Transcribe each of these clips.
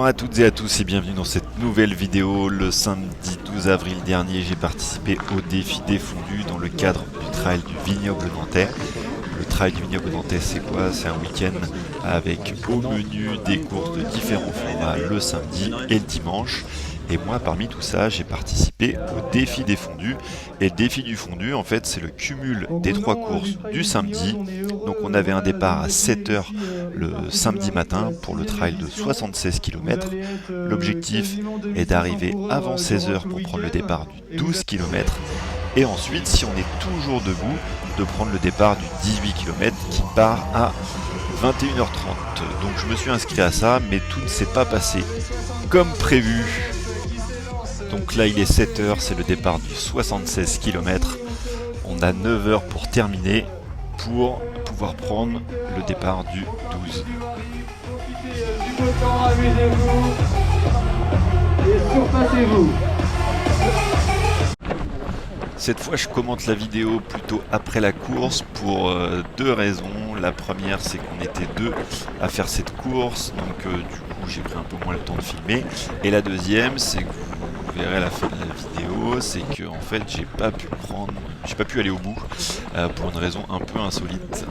Bonjour à toutes et à tous et bienvenue dans cette nouvelle vidéo. Le samedi 12 avril dernier, j'ai participé au défi des fondus dans le cadre du trail du vignoble nantais. Le trail du vignoble nantais, c'est quoi? C'est un week-end avec au menu des courses de différents formats le samedi et le dimanche. Et moi, parmi tout ça, j'ai participé au défi des fondus. Et le défi du fondu, en fait, c'est le cumul des trois courses du samedi. Donc on avait un départ à 7h le samedi matin pour le trail de 76 km. L'objectif est d'arriver avant 16h pour prendre le départ du 12 km. Et ensuite, si on est toujours debout, de prendre le départ du 18 km qui part à 21h30. Donc je me suis inscrit à ça, mais tout ne s'est pas passé comme prévu. Donc là il est 7h, c'est le départ du 76 km. On a 9h pour terminer, pour pouvoir prendre le départ du 12. Profitez du beau temps, amusez-vous et surpassez-vous. Cette fois je commente la vidéo plutôt après la course pour deux raisons. La première, c'est qu'on était deux à faire cette course, donc du coup j'ai pris un peu moins le temps de filmer. Et la deuxième, c'est que vous verrez à la fin de la vidéo, c'est que en fait j'ai pas pu aller au bout pour une raison un peu insolite.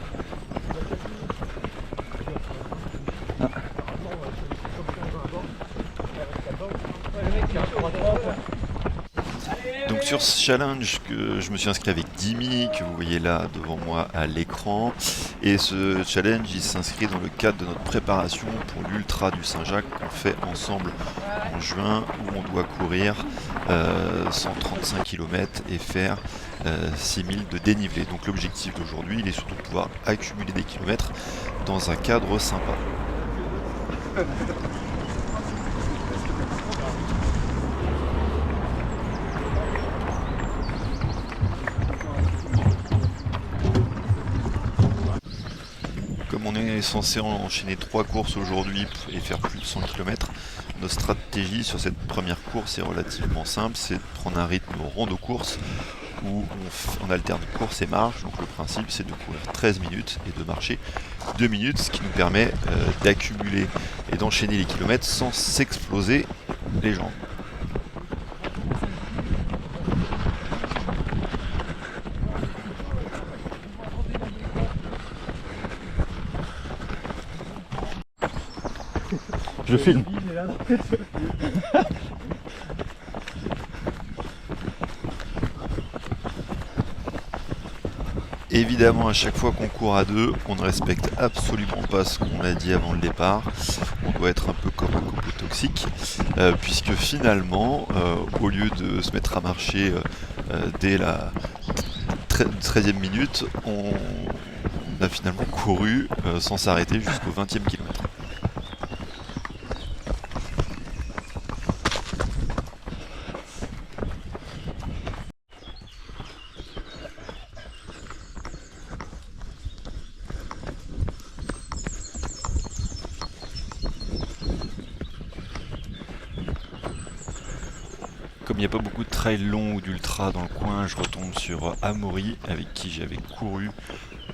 Donc sur ce challenge que je me suis inscrit avec Dimi, que vous voyez là devant moi à l'écran, et ce challenge il s'inscrit dans le cadre de notre préparation pour l'Ultra du Saint-Jacques qu'on fait ensemble en juin, où on doit courir 135 km et faire 6000 de dénivelé. Donc l'objectif d'aujourd'hui, il est surtout de pouvoir accumuler des kilomètres dans un cadre sympa. Comme on est censé enchaîner 3 courses aujourd'hui et faire plus de 100 km, notre stratégie sur cette première course est relativement simple, c'est de prendre un rythme rando course où on alterne course et marche. Donc le principe, c'est de courir 13 minutes et de marcher 2 minutes, ce qui nous permet d'accumuler et d'enchaîner les kilomètres sans s'exploser les jambes. Je filme. Évidemment, à chaque fois qu'on court à deux, on ne respecte absolument pas ce qu'on a dit avant le départ. On doit être un peu comme un couple toxique, puisque finalement, au lieu de se mettre à marcher dès la 13e minute, on a finalement couru sans s'arrêter jusqu'au 20e kilomètre. Comme il n'y a pas beaucoup de trails longs ou d'ultra dans le coin, je retombe sur Amaury, avec qui j'avais couru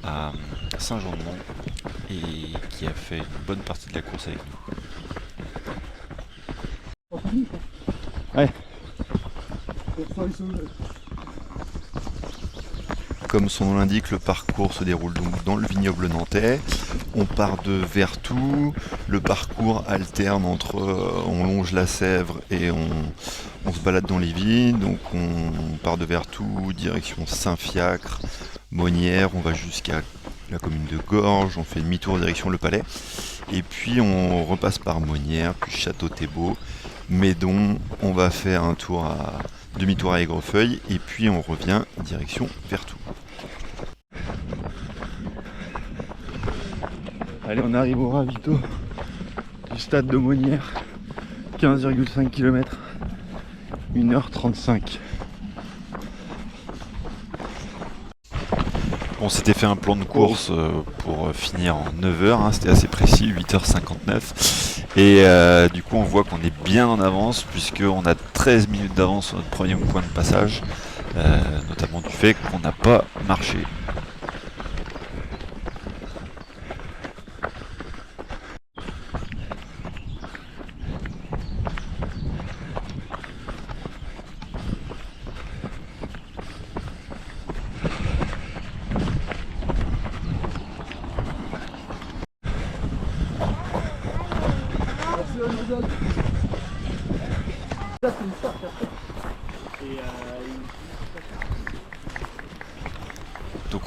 à Saint-Jean-de-Mont et qui a fait une bonne partie de la course avec nous. Ouais. Comme son nom l'indique, le parcours se déroule donc dans le vignoble nantais. On part de Vertou, le parcours alterne entre on longe la Sèvre et on se balade dans les vignes. Donc on part de Vertou, direction Saint-Fiacre, Monnières, on va jusqu'à la commune de Gorges, on fait demi-tour direction le Palais. Et puis on repasse par Monnières, puis Château-Thébault, Médon, on va faire un tour demi-tour à Aigrefeuille et puis on revient direction Vertou. Allez, on arrive au ravito du stade de Monnières. 15,5 km. 1h35. On s'était fait un plan de course pour finir en 9h, hein, c'était assez précis, 8h59. Et du coup on voit qu'on est bien en avance puisqu'on a 13 minutes d'avance sur notre premier point de passage, notamment du fait qu'on n'a pas marché. Donc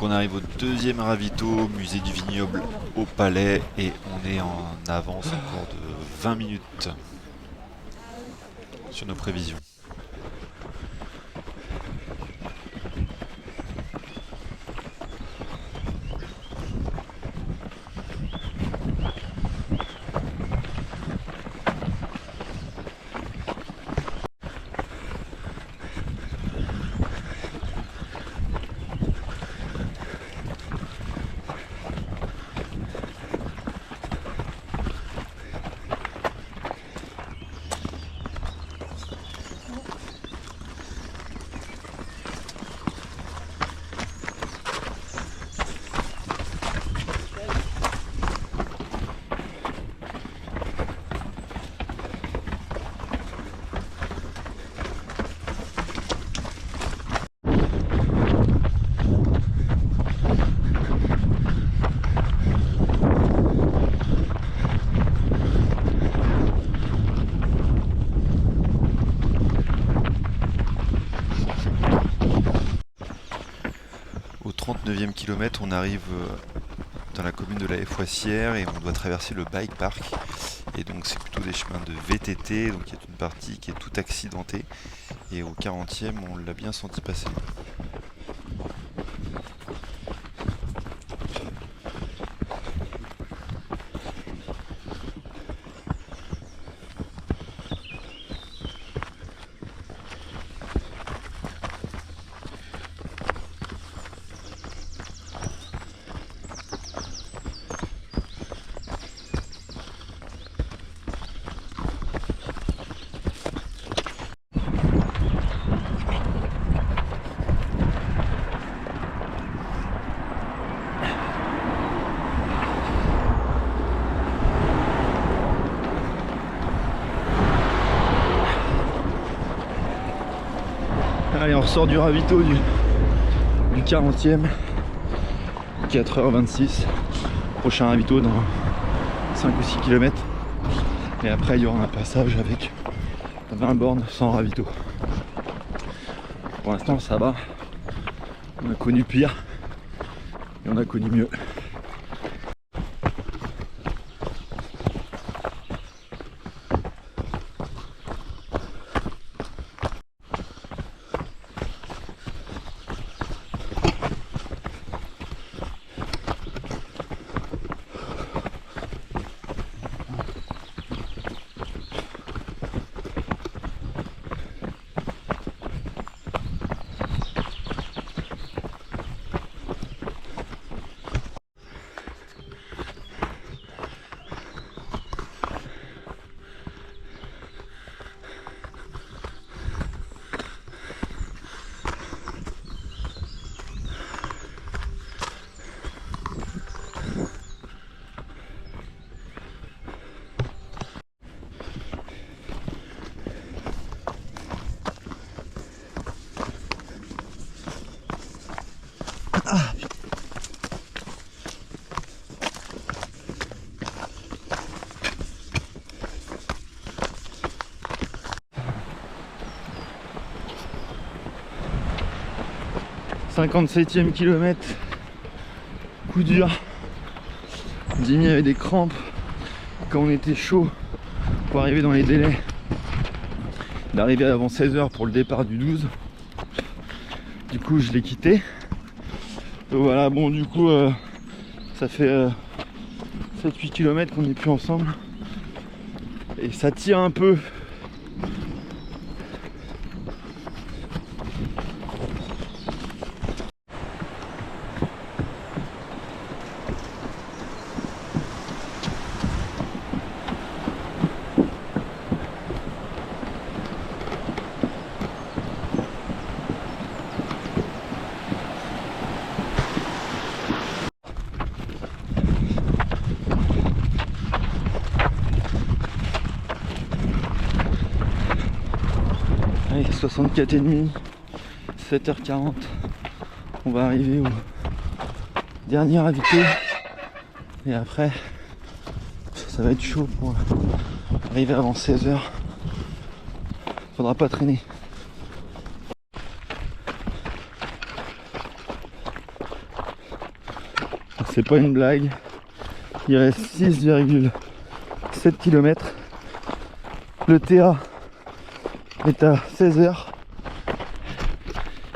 on arrive au deuxième ravito, musée du vignoble au Palais, et on est en avance encore de 20 minutes sur nos prévisions. Au 39e kilomètre, on arrive dans la commune de la Foissière et on doit traverser le bike park. Et donc c'est plutôt des chemins de VTT, donc il y a une partie qui est toute accidentée. Et au 40e, on l'a bien senti passer. Allez, on ressort du ravito du 40e, 4h26. Prochain ravito dans 5 ou 6 km. Et après, il y aura un passage avec 20 bornes sans ravito. Pour l'instant, ça va. On a connu pire et on a connu mieux. Ah. « 57e kilomètre, coup dur. Jimmy avait des crampes quand on était chaud pour arriver dans les délais d'arriver avant 16h pour le départ du 12. Du coup je l'ai quitté. Donc voilà, bon du coup ça fait 7-8 km qu'on n'est plus ensemble et ça tire un peu. Allez, 64,5, 7h40, on va arriver au dernier ravito et après ça va être chaud pour arriver avant 16h Faudra pas traîner. C'est pas une blague. Il reste 6,7 km. Le TA est à 16h.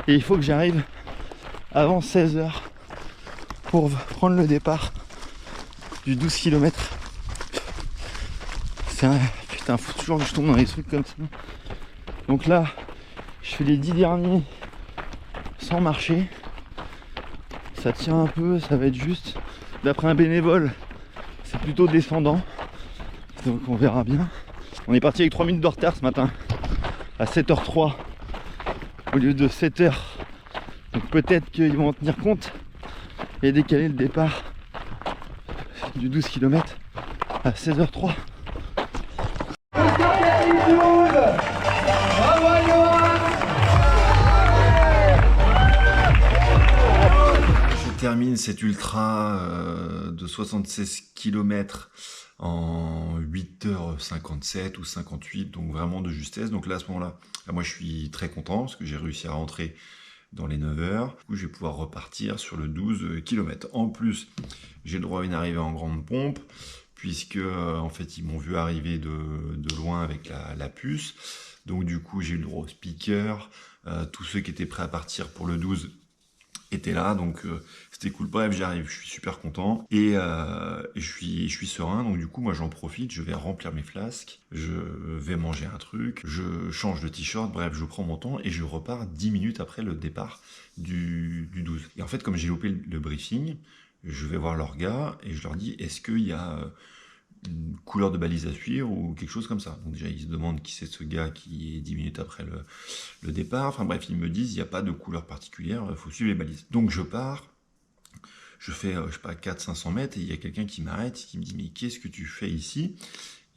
Et il faut que j'arrive avant 16h pour prendre le départ du 12 km. C'est un... Putain, faut toujours que je tombe dans les trucs comme ça. Donc là, je fais les 10 derniers sans marcher. Ça tient un peu, ça va être juste. D'après un bénévole, c'est plutôt descendant. Donc on verra bien. On est parti avec 3 minutes de retard ce matin. À 7h03 au lieu de 7h. Donc peut-être qu'ils vont en tenir compte et décaler le départ du 12 km à 16h03. Je termine cet ultra de 76 km en 8h57 ou 58, donc vraiment de justesse. Donc là, à ce moment-là, moi je suis très content parce que j'ai réussi à rentrer dans les 9h. Du coup, je vais pouvoir repartir sur le 12 km. En plus, j'ai le droit à une arrivée en grande pompe, puisque en fait, ils m'ont vu arriver de loin avec la puce. Donc du coup, j'ai eu le droit au speaker. Tous ceux qui étaient prêts à partir pour le 12 étaient là, donc c'était cool. Bref, j'arrive, je suis super content et je suis serein. Donc du coup, moi j'en profite, je vais remplir mes flasques, je vais manger un truc, je change de t-shirt, bref, je prends mon temps et je repars 10 minutes après le départ du 12. Et en fait, comme j'ai loupé le briefing, je vais voir leurs gars et je leur dis, est-ce qu'il y a une couleur de balise à suivre ou quelque chose comme ça. Donc déjà, ils se demandent qui c'est ce gars qui est 10 minutes après le départ. Enfin bref, ils me disent, il n'y a pas de couleur particulière, il faut suivre les balises. Donc je pars, je fais, je sais pas, 400-500 mètres, et il y a quelqu'un qui m'arrête, qui me dit, mais qu'est-ce que tu fais ici?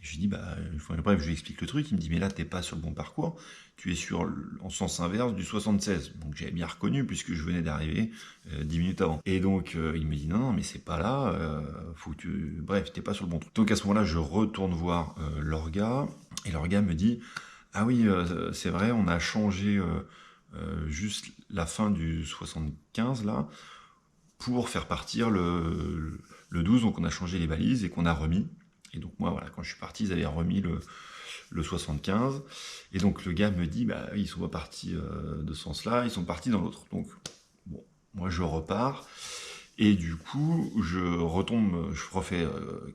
Et je lui dis, bah, bref, je lui explique le truc, il me dit, mais là, t'es pas sur le bon parcours, tu es en sens inverse du 76. Donc j'avais bien reconnu, puisque je venais d'arriver 10 minutes avant. Et donc, il me dit, non, mais c'est pas là, faut que tu... Bref, t'es pas sur le bon truc. Donc à ce moment-là, je retourne voir l'orga, et l'orga me dit, ah oui, c'est vrai, on a changé juste la fin du 75, là, pour faire partir le 12, donc on a changé les balises et qu'on a remis. Et donc moi, voilà, quand je suis parti, ils avaient remis le 75. Et donc le gars me dit, bah ils sont pas partis de ce sens-là, ils sont partis dans l'autre. Donc bon, moi je repars. Et du coup, je retombe, je refais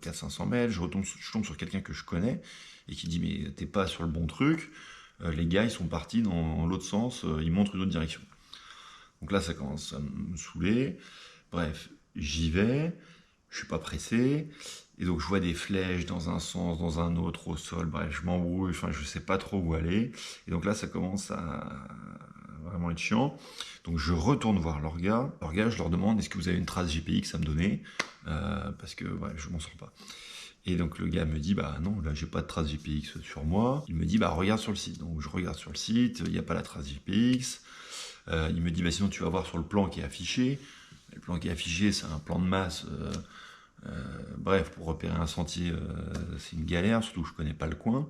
400-500 mètres, je tombe sur quelqu'un que je connais et qui dit, mais t'es pas sur le bon truc. Les gars, ils sont partis dans l'autre sens, ils montrent une autre direction. Donc là, ça commence à me saouler. Bref, j'y vais, je suis pas pressé. Et donc je vois des flèches dans un sens, dans un autre, au sol, bref, je m'embrouille, enfin je sais pas trop où aller. Et donc là ça commence à vraiment être chiant. Donc je retourne voir leurs gars, je leur demande, est-ce que vous avez une trace GPX à me donner, parce que ouais, je m'en sors pas. Et donc le gars me dit, bah non, là j'ai pas de trace GPX sur moi. Il me dit, bah regarde sur le site. Donc je regarde sur le site, il n'y a pas la trace GPX. Il me dit, bah sinon tu vas voir sur le plan qui est affiché. Le plan qui est affiché, c'est un plan de masse... bref, pour repérer un sentier, c'est une galère, surtout que je connais pas le coin.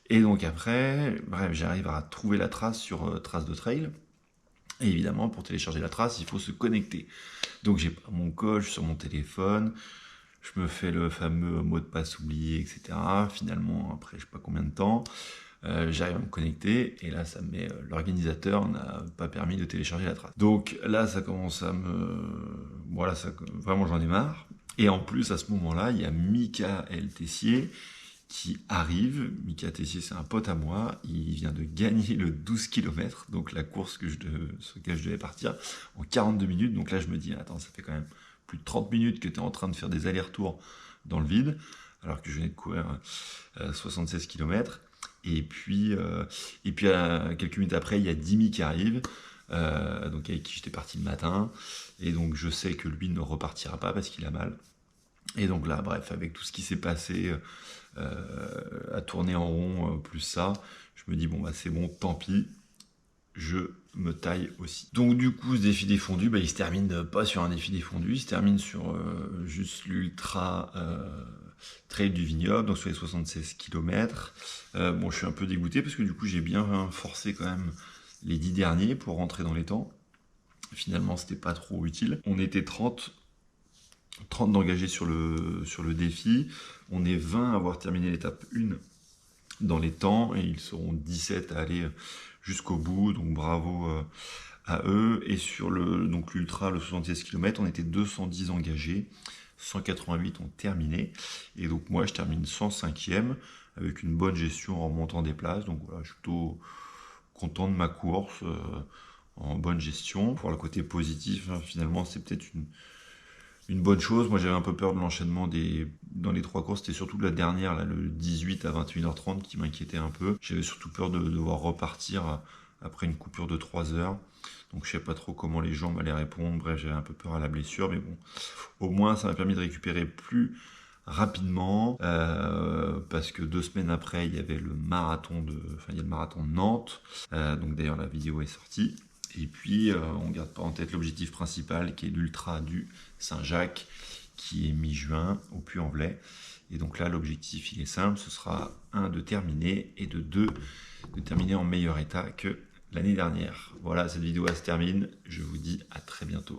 Et donc après, bref, j'arrive à trouver la trace sur trace de trail. Et évidemment, pour télécharger la trace, il faut se connecter. Donc j'ai pas mon coche sur mon téléphone, je me fais le fameux mot de passe oublié, etc. Finalement, après je sais pas combien de temps, j'arrive à me connecter, et là ça me met, l'organisateur n'a pas permis de télécharger la trace. Donc là ça commence à me... Voilà, vraiment j'en ai marre. Et en plus, à ce moment-là, il y a Michael Tessier qui arrive. Michael Tessier, c'est un pote à moi. Il vient de gagner le 12 km, donc la course sur laquelle je devais partir, en 42 minutes. Donc là, je me dis, attends, ça fait quand même plus de 30 minutes que tu es en train de faire des allers-retours dans le vide, alors que je venais de courir 76 km. Et puis quelques minutes après, il y a Dimi qui arrive. Donc avec qui j'étais parti le matin, et donc je sais que lui ne repartira pas parce qu'il a mal. Et donc là, bref, avec tout ce qui s'est passé, à tourner en rond, plus ça, je me dis, bon bah c'est bon, tant pis, je me taille aussi. Donc du coup, ce défi défondu, bah, il se termine pas sur un défi défondu, il se termine sur juste l'ultra trail du vignoble, donc sur les 76 km. Bon, je suis un peu dégoûté parce que du coup, j'ai bien forcé quand même les 10 derniers pour rentrer dans les temps. Finalement, c'était pas trop utile. On était 30 d'engagés sur le défi. On est 20 à avoir terminé l'étape 1 dans les temps et ils seront 17 à aller jusqu'au bout, donc bravo à eux. Et sur l'ultra, le 76 km, on était 210 engagés, 188 ont terminé, et donc moi je termine 105e avec une bonne gestion en remontant des places, donc voilà, je suis plutôt content de ma course, en bonne gestion. Pour le côté positif, hein, finalement c'est peut-être une bonne chose. Moi j'avais un peu peur de l'enchaînement dans les 3 courses, c'était surtout la dernière, là, le 18 à 21h30 qui m'inquiétait un peu. J'avais surtout peur de devoir repartir après une coupure de 3 heures. Donc je sais pas trop comment les jambes allaient répondre, bref j'avais un peu peur à la blessure, mais bon, au moins ça m'a permis de récupérer plus rapidement, parce que 2 semaines après il y avait le marathon de Nantes, donc d'ailleurs la vidéo est sortie. Et puis, on garde pas en tête l'objectif principal qui est l'ultra du Saint-Jacques, qui est mi-juin au Puy-en-Velay. Et donc là, l'objectif, il est simple, ce sera 1 de terminer et de 2 de terminer en meilleur état que l'année dernière. Voilà, cette vidéo elle se termine. Je vous dis à très bientôt.